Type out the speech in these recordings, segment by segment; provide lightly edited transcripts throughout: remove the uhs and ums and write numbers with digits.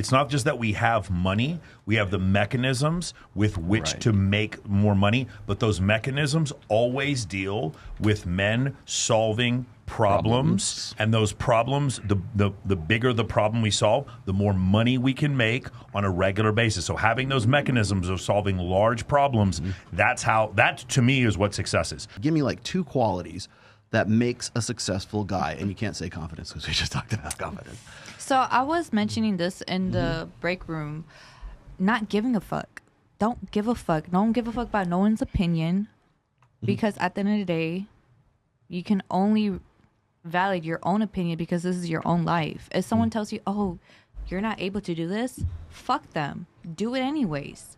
it's not just that we have money, we have the mechanisms with which to make more money, but those mechanisms always deal with men solving problems. And those problems, the bigger the problem we solve, the more money we can make on a regular basis. So having those mechanisms of solving large problems, that to me is what success is. Give me like 2 qualities that makes a successful guy, and you can't say confidence because we just talked about confidence. So I was mentioning this in the break room, not giving a fuck. Don't give a fuck. Don't give a fuck about no one's opinion, because at the end of the day, you can only validate your own opinion because this is your own life. If someone tells you, oh, you're not able to do this, fuck them. Do it anyways.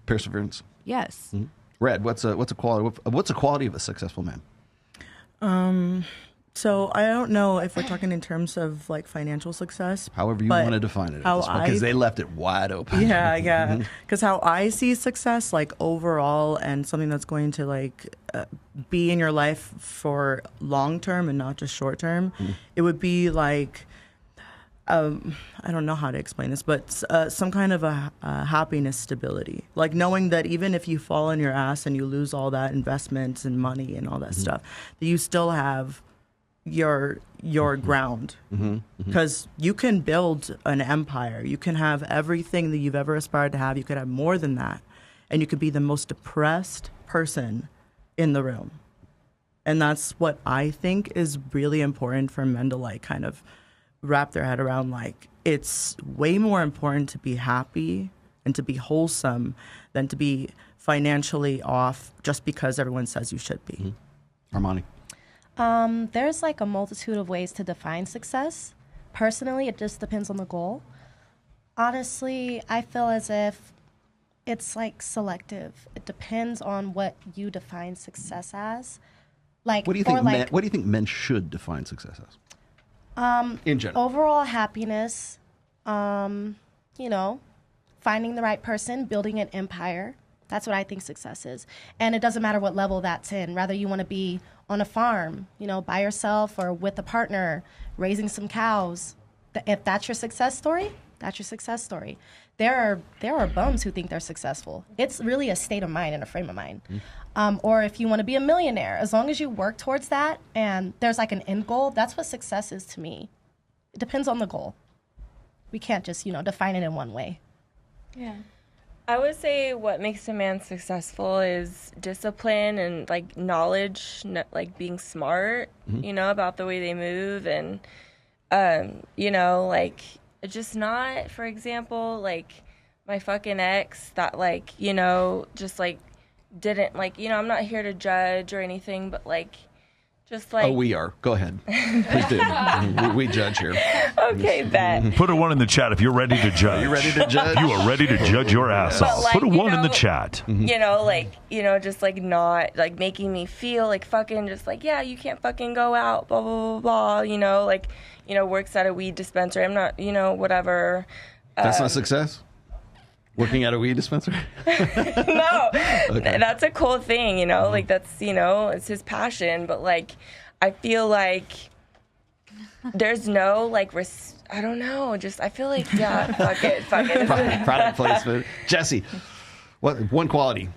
Perseverance. Yes. Red, what's a quality of a successful man? So I don't know if we're talking in terms of like financial success. However you want to define it, because they left it wide open. Yeah. Because how I see success, like overall, and something that's going to like be in your life for long term and not just short term, it would be like, I don't know how to explain this, but some kind of a happiness stability. Like knowing that even if you fall on your ass and you lose all that investments and money and all that stuff, that you still have your ground. Because you can build an empire. You can have everything that you've ever aspired to have. You could have more than that. And you could be the most depressed person in the room. And that's what I think is really important for men to like kind of wrap their head around. Like, it's way more important to be happy and to be wholesome than to be financially off just because everyone says you should be. Armani. There's like a multitude of ways to define success. Personally, it just depends on the goal. Honestly, I feel as if it's like selective. It depends on what you define success as. Like, what do you think men should define success as? In general, overall happiness, finding the right person, building an empire. That's what I think success is. And it doesn't matter what level that's in. Rather you want to be on a farm, by yourself or with a partner, raising some cows. If that's your success story, that's your success story. There are bums who think they're successful. It's really a state of mind and a frame of mind. Or if you want to be a millionaire, as long as you work towards that and there's like an end goal, that's what success is to me. It depends on the goal. We can't just, define it in one way. Yeah. I would say what makes a man successful is discipline and like knowledge, like being smart, about the way they move and, like just not, for example, like my fucking ex that like, just like didn't like, I'm not here to judge or anything, but like, just like... Oh, we are. Go ahead. Please do. We judge here. Okay, bet. Put a 1 in the chat if you're ready to judge. Are you ready to judge? You are ready to judge your ass off. Like, Put a 1 in the chat. Just like not like making me feel like fucking just like, yeah, you can't fucking go out, blah, blah, blah, blah, works at a weed dispensary. I'm not, whatever. That's not success? Working at a weed dispensary? No, okay. That's a cool thing, like that's, it's his passion. But like, I feel like there's no like, I don't know, just, I feel like, yeah, fuck it. Product placement. Jesse, what one quality?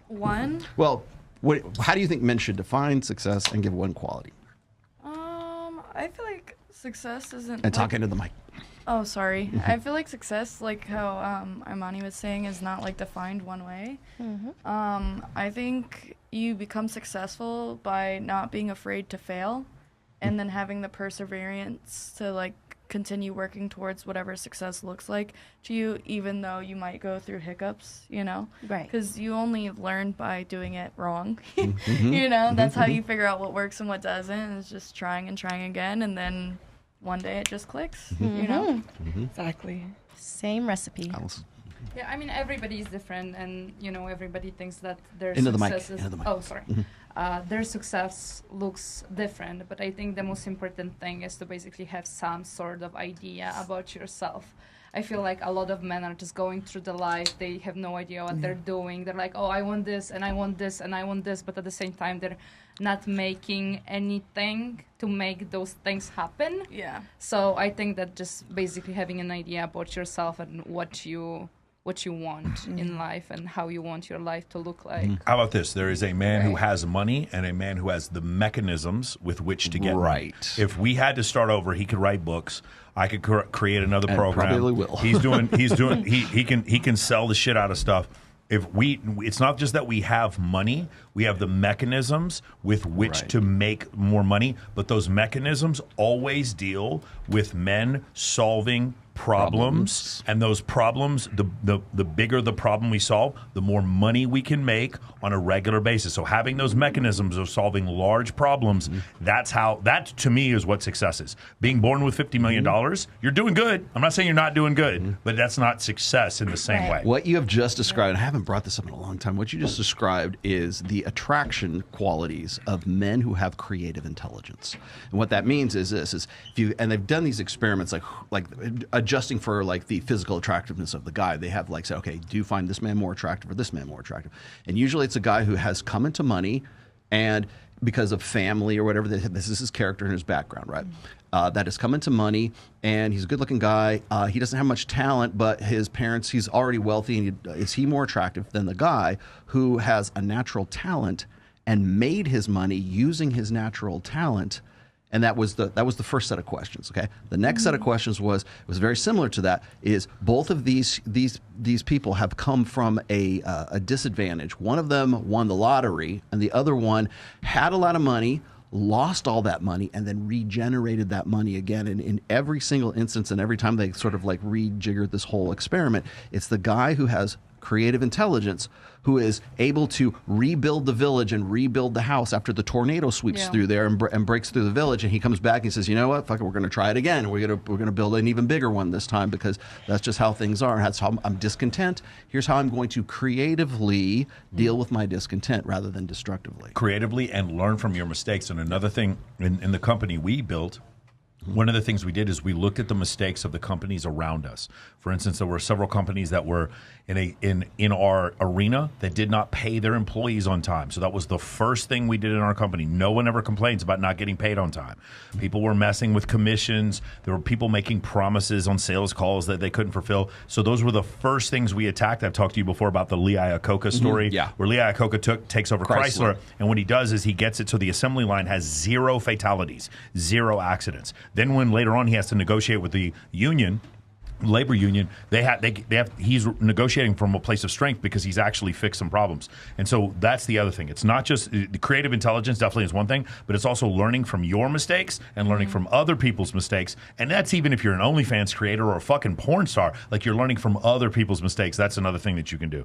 One? Well, how do you think men should define success and give one quality? I feel like success isn't... And talk into the mic. Oh, sorry. I feel like success, like how Armani was saying, is not like defined one way. I think you become successful by not being afraid to fail and then having the perseverance to like continue working towards whatever success looks like to you, even though you might go through hiccups, Right. Because you only learn by doing it wrong. That's how you figure out what works and what doesn't. It's just trying and trying again, and then one day it just clicks, Exactly. Same recipe. Alice. Yeah, I mean, everybody is different, and, everybody thinks that their Into success the is... mic. Oh, sorry. Their success looks different, but I think the most important thing is to basically have some sort of idea about yourself. I feel like a lot of men are just going through the life. They have no idea what they're doing. They're like, oh, I want this, and I want this, and I want this, but at the same time, they're not making anything to make those things happen. Yeah. So I think that just basically having an idea about yourself and what you want in life and how you want your life to look like. How about this? There is a man who has money and a man who has the mechanisms with which to get money. If we had to start over, he could write books. I could create another program. Probably will. He can sell the shit out of stuff. It's not just that we have money, we have the mechanisms with which to make more money, but those mechanisms always deal with men solving problems. And those problems, the bigger the problem we solve, the more money we can make on a regular basis. So having those mechanisms of solving large problems, that to me is what success is. Being born with $50 million, you're doing good. I'm not saying you're not doing good, but that's not success in the same way. What you have just described, and I haven't brought this up in a long time, what you just described is the attraction qualities of men who have creative intelligence. And what that means is this, and they've done these experiments like adjusting for like the physical attractiveness of the guy. They have like said, okay, do you find this man more attractive or this man more attractive? And usually it's a guy who has come into money and because of family or whatever, this is his character and his background, right? That has come into money and he's a good looking guy. He doesn't have much talent, but his parents, he's already wealthy. And is he more attractive than the guy who has a natural talent and made his money using his natural talent? And that was the first set of questions. Okay, the next set of questions was very similar to that. Is both of these people have come from a disadvantage. One of them won the lottery, and the other one had a lot of money, lost all that money, and then regenerated that money again. And in every single instance, and every time they sort of like rejiggered this whole experiment, it's the guy who has creative intelligence who is able to rebuild the village and rebuild the house after the tornado sweeps through there and breaks through the village, and he comes back and he says, you know what, fuck it, we're going to try it again. We're going to build an even bigger one this time because that's just how things are. That's how I'm discontent. Here's how I'm going to creatively deal with my discontent rather than destructively. Creatively and learn from your mistakes. And another thing in the company we built, one of the things we did is we looked at the mistakes of the companies around us. For instance, there were several companies that were in our arena that did not pay their employees on time. So that was the first thing we did in our company. No one ever complains about not getting paid on time. People were messing with commissions. There were people making promises on sales calls that they couldn't fulfill. So those were the first things we attacked. I've talked to you before about the Lee Iacocca story, where Lee Iacocca takes over Chrysler, and what he does is he gets it so the assembly line has 0 fatalities, 0 accidents. Then when later on he has to negotiate with the union, labor union, he's negotiating from a place of strength because he's actually fixed some problems. And so that's the other thing. It's not just the creative intelligence definitely is one thing, but it's also learning from your mistakes and learning from other people's mistakes. And that's even if you're an OnlyFans creator or a fucking porn star, like you're learning from other people's mistakes. That's another thing that you can do.